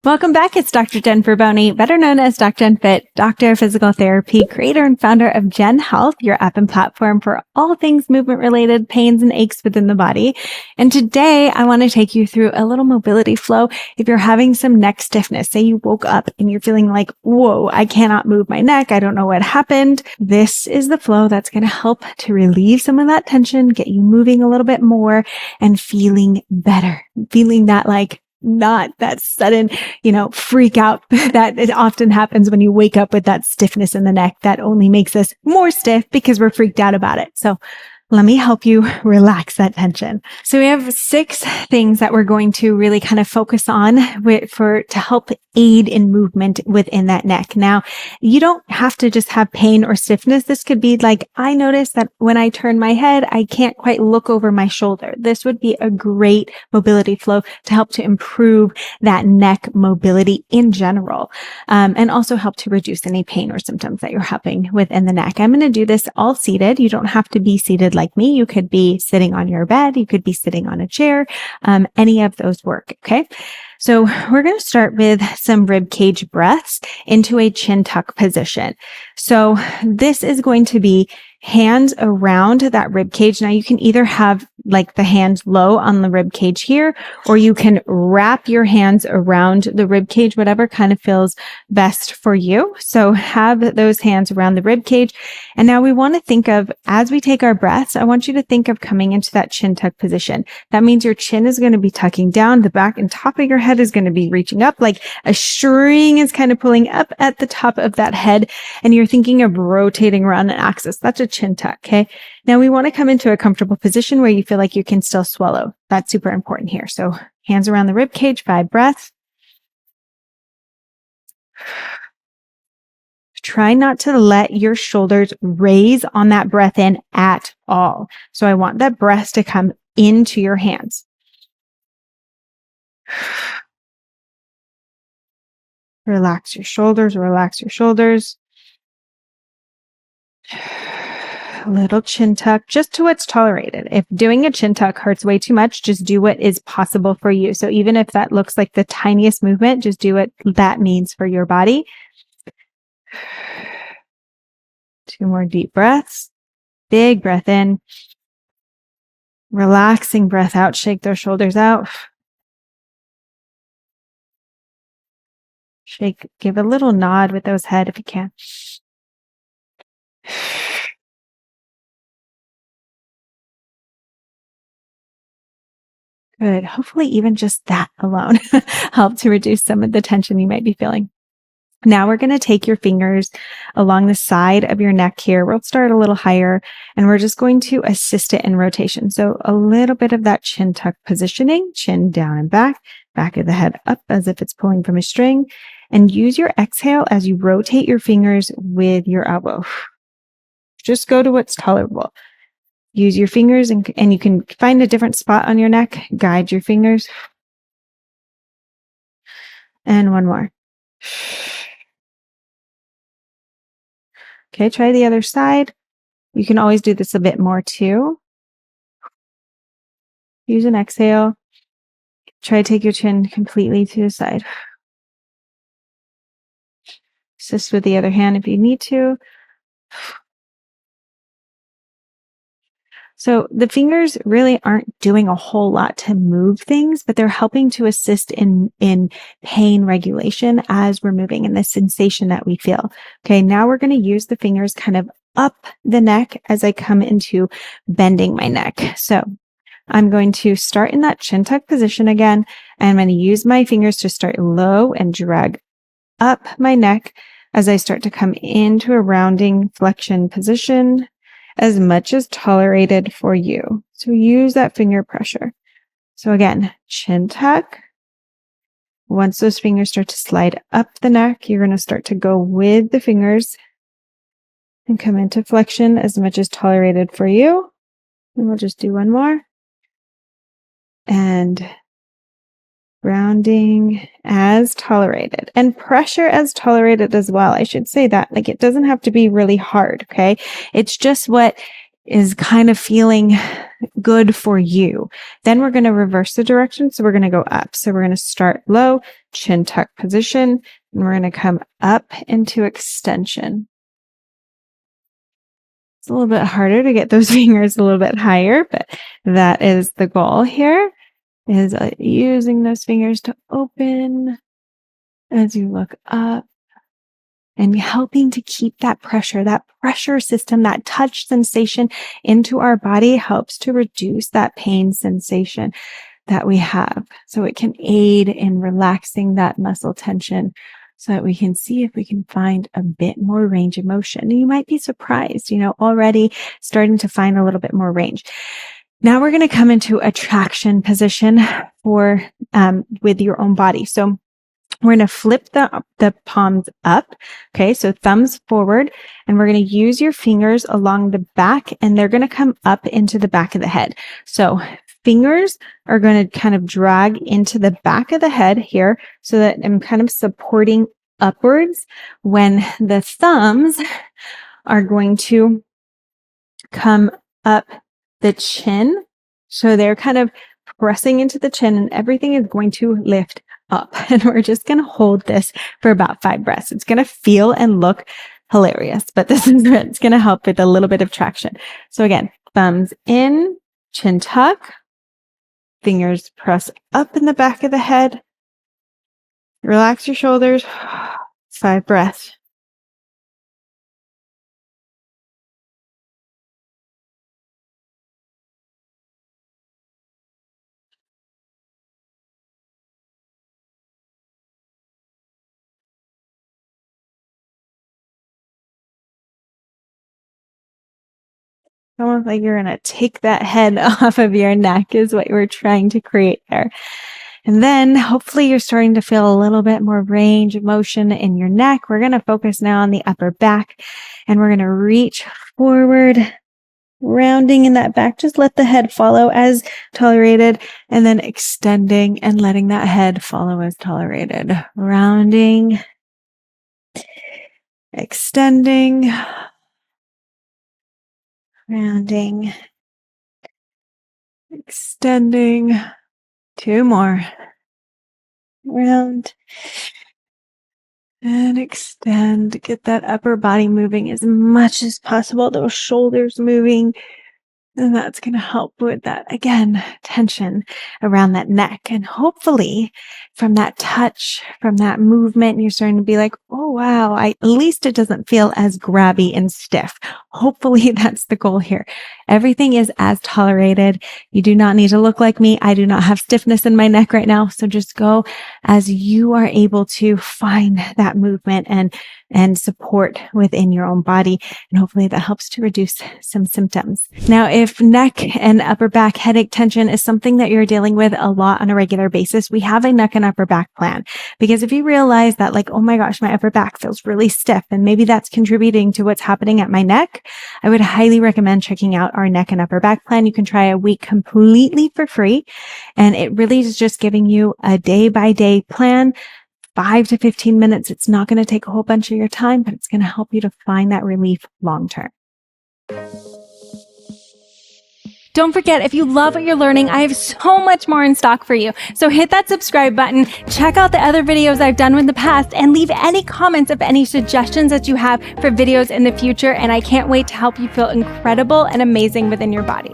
Welcome back. It's Dr. Jen Boney, better known as DocJenFit, doctor of physical therapy, creator and founder of Gen Health, your app and platform for all things movement-related pains and aches within the body. And today, I want to take you through a little mobility flow. If you're having some neck stiffness, say you woke up and you're feeling like, whoa, I cannot move my neck. I don't know what happened. This is the flow that's going to help to relieve some of that tension, get you moving a little bit more and feeling better, feeling that not that sudden, freak out that it often happens when you wake up with that stiffness in the neck that only makes us more stiff because we're freaked out about it. So let me help you relax that tension. So we have 6 things that we're going to really kind of focus on to help aid in movement within that neck. Now, you don't have to just have pain or stiffness. This could be like, I notice that when I turn my head, I can't quite look over my shoulder. This would be a great mobility flow to help to improve that neck mobility in general, and also help to reduce any pain or symptoms that you're having within the neck. I'm going to do this all seated. You don't have to be seated like me. You could be sitting on your bed. You could be sitting on a chair. Any of those work. Okay. So we're going to start with some ribcage breaths into a chin tuck position. So this is going to be hands around that rib cage. Now you can either have the hands low on the rib cage here, or you can wrap your hands around the rib cage, whatever kind of feels best for you. So have those hands around the rib cage. And now we want to think of, as we take our breaths, I want you to think of coming into that chin tuck position. That means your chin is going to be tucking down, the back and top of your head is going to be reaching up, like a string is kind of pulling up at the top of that head. And you're thinking of rotating around an axis. That's a chin tuck. Okay. Now we want to come into a comfortable position where you feel like you can still swallow. That's super important here. So hands around the rib cage, 5 breaths. Try not to let your shoulders raise on that breath in at all. So I want that breath to come into your hands. Relax your shoulders, relax your shoulders. A little chin tuck, just to what's tolerated. If doing a chin tuck hurts way too much, just do what is possible for you. So even if that looks like the tiniest movement, just do what that means for your body. 2 more deep breaths. Big breath in. Relaxing breath out. Shake those shoulders out. Shake, give a little nod with those head if you can. Good. Hopefully even just that alone help to reduce some of the tension you might be feeling. Now we're going to take your fingers along the side of your neck here. We'll start a little higher and we're just going to assist it in rotation. So a little bit of that chin tuck positioning, chin down and back of the head up as if it's pulling from a string, and use your exhale as you rotate your fingers with your elbow. Just go to what's tolerable. Use your fingers and you can find a different spot on your neck. Guide your fingers. And one more. Okay, try the other side. You can always do this a bit more too. Use an exhale. Try to take your chin completely to the side. Assist with the other hand if you need to. So the fingers really aren't doing a whole lot to move things, but they're helping to assist in pain regulation as we're moving and the sensation that we feel. Okay, now we're going to use the fingers kind of up the neck as I come into bending my neck. So I'm going to start in that chin tuck position again, and I'm going to use my fingers to start low and drag up my neck as I start to come into a rounding flexion position, as much as tolerated for you. So use that finger pressure. So again, chin tuck. Once those fingers start to slide up the neck, you're going to start to go with the fingers and come into flexion as much as tolerated for you. And we'll just do one more. And rounding as tolerated, and pressure as tolerated as well. I should say that, it doesn't have to be really hard. Okay. It's just what is kind of feeling good for you. Then we're going to reverse the direction. So we're going to go up. So we're going to start low, chin tuck position, and we're going to come up into extension. It's a little bit harder to get those fingers a little bit higher, but that is the goal here, is using those fingers to open as you look up and helping to keep that pressure system, that touch sensation into our body helps to reduce that pain sensation that we have. So it can aid in relaxing that muscle tension so that we can see if we can find a bit more range of motion. And you might be surprised, already starting to find a little bit more range. Now we're going to come into a traction position for with your own body. So we're going to flip the palms up. Okay. So thumbs forward, and we're going to use your fingers along the back, and they're going to come up into the back of the head. So fingers are going to kind of drag into the back of the head here so that I'm kind of supporting upwards, when the thumbs are going to come up the chin. So they're kind of pressing into the chin, and everything is going to lift up. And we're just going to hold this for about 5 breaths. It's going to feel and look hilarious, but it's going to help with a little bit of traction. So again, thumbs in, chin tuck, fingers press up in the back of the head. Relax your shoulders. 5 breaths. Almost like you're going to take that head off of your neck is what we're trying to create there. And then hopefully you're starting to feel a little bit more range of motion in your neck. We're going to focus now on the upper back, and we're going to reach forward, rounding in that back. Just let the head follow as tolerated, and then extending and letting that head follow as tolerated. Rounding, extending, rounding, extending. 2 more. Round and extend. Get that upper body moving as much as possible. Those shoulders moving. And that's going to help with that, again, tension around that neck. And hopefully from that touch, from that movement, you're starting to be like, oh, wow, at least it doesn't feel as grabby and stiff. Hopefully that's the goal here. Everything is as tolerated. You do not need to look like me. I do not have stiffness in my neck right now. So just go as you are able to find that movement and support within your own body. And hopefully that helps to reduce some symptoms. Now, if neck and upper back headache tension is something that you're dealing with a lot on a regular basis, we have a neck and upper back plan. Because if you realize that, like, oh my gosh, my upper back feels really stiff, and maybe that's contributing to what's happening at my neck, I would highly recommend checking out our neck and upper back plan. You can try a week completely for free. And it really is just giving you a day-by-day plan, 5 to 15 minutes. It's not going to take a whole bunch of your time, but it's going to help you to find that relief long term. Don't forget, if you love what you're learning, I have so much more in stock for you. So hit that subscribe button, check out the other videos I've done in the past, and leave any comments of any suggestions that you have for videos in the future. And I can't wait to help you feel incredible and amazing within your body.